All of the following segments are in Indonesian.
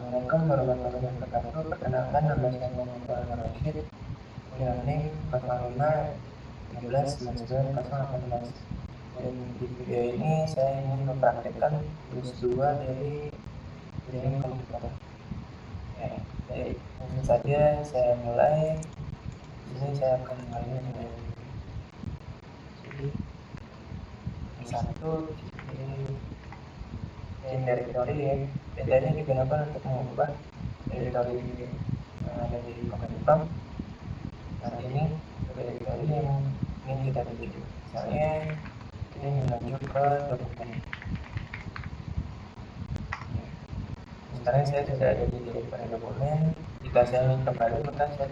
Assalamualaikum warahmatullahi wabarakatuh. Perkenalkan, nama saya Muhammad Rashid. File NIM 05139918. Dan di video ini saya ingin mempraktikkan tugas 2 dari jaringan komputer. Ya, baik, langsung saja saya mulai. Di sini saya akan mulainya dengan satu ini directory ya. Biasanya digunakan untuk mengubah directory yang ada di command prompt. Saat ini directory yang ingin kita tuju, misalnya kita ingin menuju ke dokumen. Sekarang saya sudah ada di directory dokumen. Jika saya ingin kembali, maka saya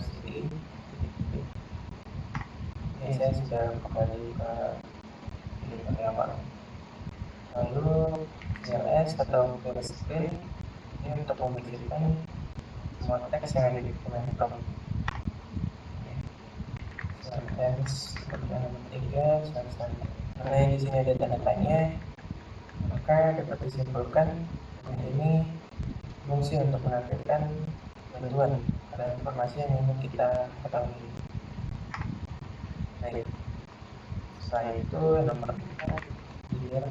cd. Ini saya sudah kembali ke directory awal. Lalu cls atau clear screen ini untuk membersihkan semua teks yang ada di command prompt. Teks yang ketiga, karena di sini ada tanda tanya, maka dapat disimpulkan dan ini fungsi untuk menampilkan bantuan pada informasi yang ingin kita ketahui. Baik, setelah itu nomor 4 clear.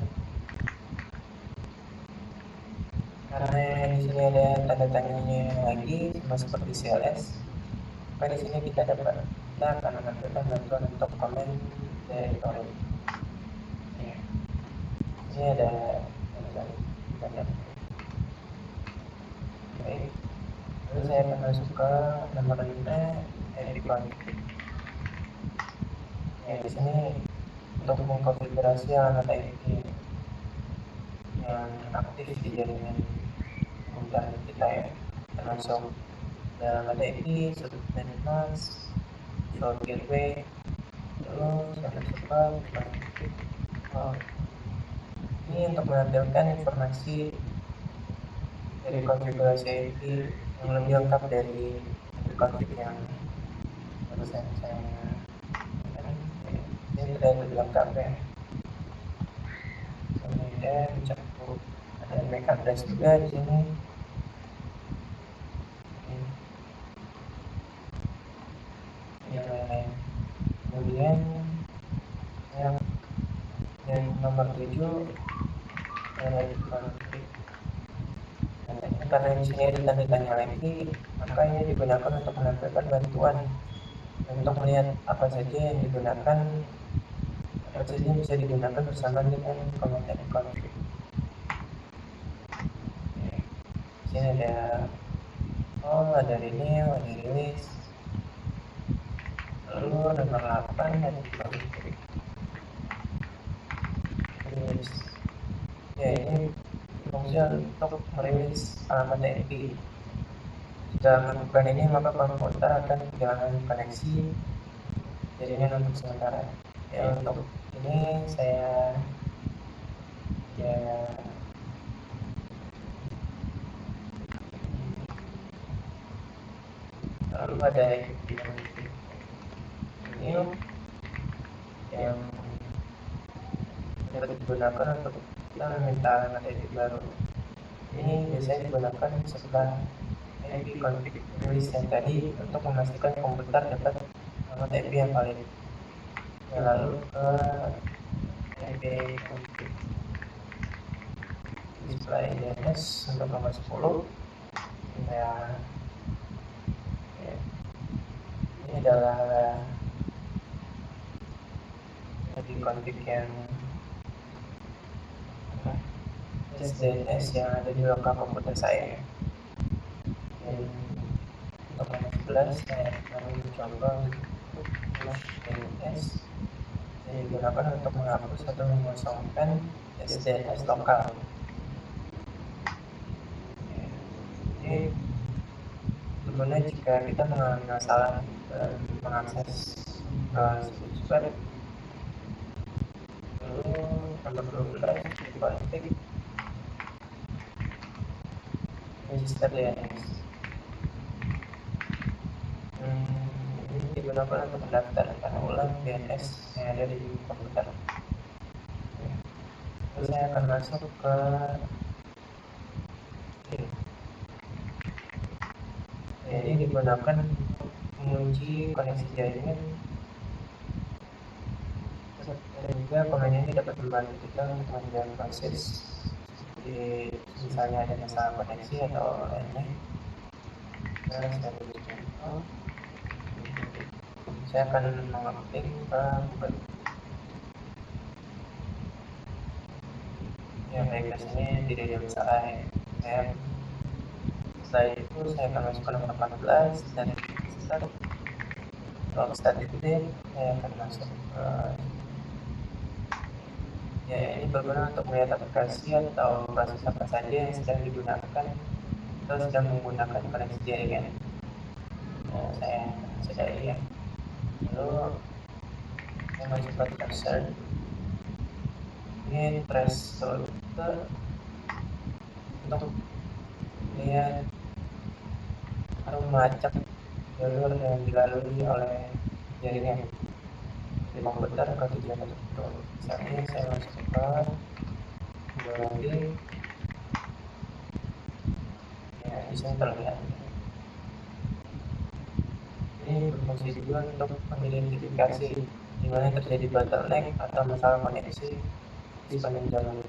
Karena di sini ada tanda tanyanya lagi sama seperti CLS, maka di sini kita akan menampilkan bantuan untuk komen directory. Ini ada banyak. Baik, lalu saya akan masuk ke nomor 5, IP config. Ya, di sini untuk mengkonfigurasi alamat IP yang aktif di jaringan komputer kita ya, termasuk alamat IP, subnet mask, default gateway, terus ada support, config. Ini untuk menampilkan informasi dari konfigurasi IP yang lebih lengkap dari config yang barusan saya ini sudah lebih lengkap ya. Kemudian mencakup ada MAC address juga di sini. Yang lain-lain. Kemudian yang nomor 7 konfig. Karena di sini ada tanda tanya lagi, maka ini digunakan untuk menampilkan bantuan untuk melihat apa saja yang digunakan, apa saja yang bisa digunakan bersama dengan command config. Di sini ada ada renew, ada release. Lalu nomor 8 ada config. Ya, ini fungsi untuk merilis alamat IP. Jika melakukan ini, maka komputer akan kehilangan koneksi jaringan untuk sementara. Ya, untuk ini saya lalu ada ini yang dapat digunakan untuk kita meminta alamat IP baru. Ini biasanya digunakan setelah IP config release yang tadi untuk memastikan komputer dapat alamat IP yang valid. Ya, lalu ke IP config display DNS untuk nomor 10. Ini adalah IP config yang DNS yang ada di lokal komputer saya. Dan untuk nomor 11 saya akan mencoba untuk DNS yang digunakan untuk menghapus atau mengosongkan DNS lokal. Ini berguna jika kita mengalami masalah mengakses situs web. Lalu nomor 12 config register DNS. Ini digunakan untuk mendaftarkan ulang DNS yang ada di komputer. Lalu saya akan masuk ke Ini digunakan untuk mengunci koneksi jaringan, dan juga komen ini dapat membantu kita untuk menjaga proses seperti misalnya ada masalah koneksi atau lainnya. Saya beri contoh. Saya akan mengupload ke Google. Ya baik, di sini tidak ada masalah ya. Setelah itu saya akan masuk ke nomor 14 dan start. Kalau start detik, saya akan masuk ke ya, ini berguna untuk melihat aplikasi atau proses apa saja yang sedang digunakan atau sedang menggunakan koneksi jaringan. Saya sedai ya. Lalu saya masuk ke tracer. Ini trace rute untuk lihat atau melacak jalur yang dilalui oleh jaringan dari komputer ke tujuan tertentu. Misalnya saya masuk ke Google, ya di sini terlihat. Ini berfungsi juga untuk mengidentifikasi di mana terjadi bottleneck atau masalah koneksi di sepanjang jalur.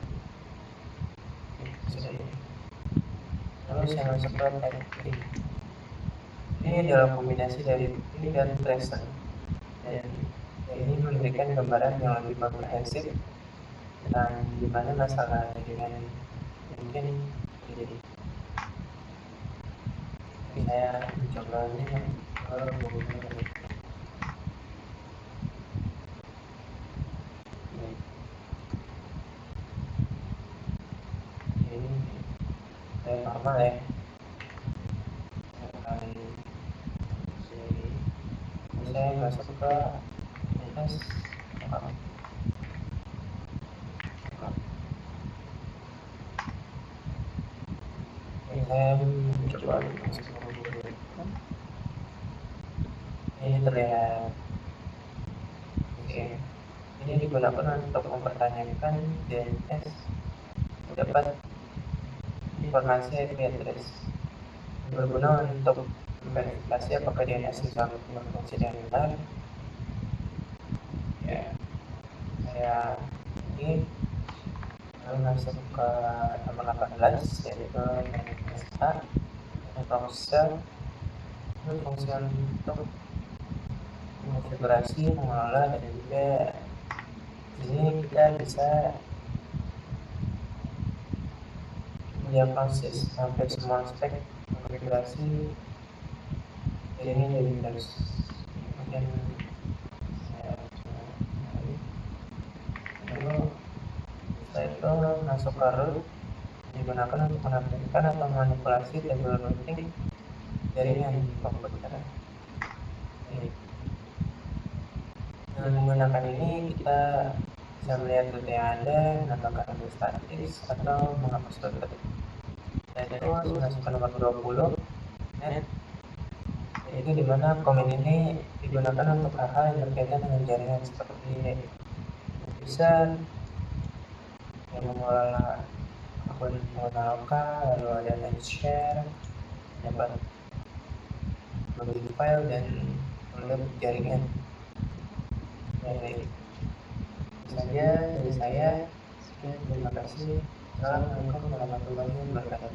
Lalu saya masuk ke type ping. Ini adalah kombinasi dari ping dan tracer, dan ini memberikan gambaran yang lebih komprehensif tentang di mana masalah jaringan mungkin terjadi. Saya mencobanya ke Google. Ini saya normal ya. Saya masuk ke atas. Saya mencoba masuk ke Google. Ini terlihat. Oke. Ini digunakan untuk mempertanyakan DNS dapat informasi IP address, berguna untuk verifikasi apakah DNS bisa berfungsi dengan benar. Ya, saya ini lalu masuk ke nomor 18 yaitu NSA browser. Ini fungsi untuk konfigurasi, mengelola, dan juga ini kita bisa mendiagnosis hampir semua aspek konfigurasi jaringan dari Windows. Kemudian lalu setelah itu masuk ke root, digunakan untuk menambahkan atau manipulasi table routing jaringan di komputer. Dengan menggunakan ini kita bisa melihat rute yang ada, menambahkan rute statis atau menghapus rute. Setelah itu masuk ke nomor 20, net, yaitu dimana komen ini digunakan untuk hal-hal yang berkaitan dengan jaringan seperti user yang mengelola akun pengguna lokal, lalu ada net share, dapat berbagi file dan download jaringan. Ya, baik. Itu saja dari saya. Sekian, terima kasih. Assalamualaikum warahmatullahi wabarakatuh.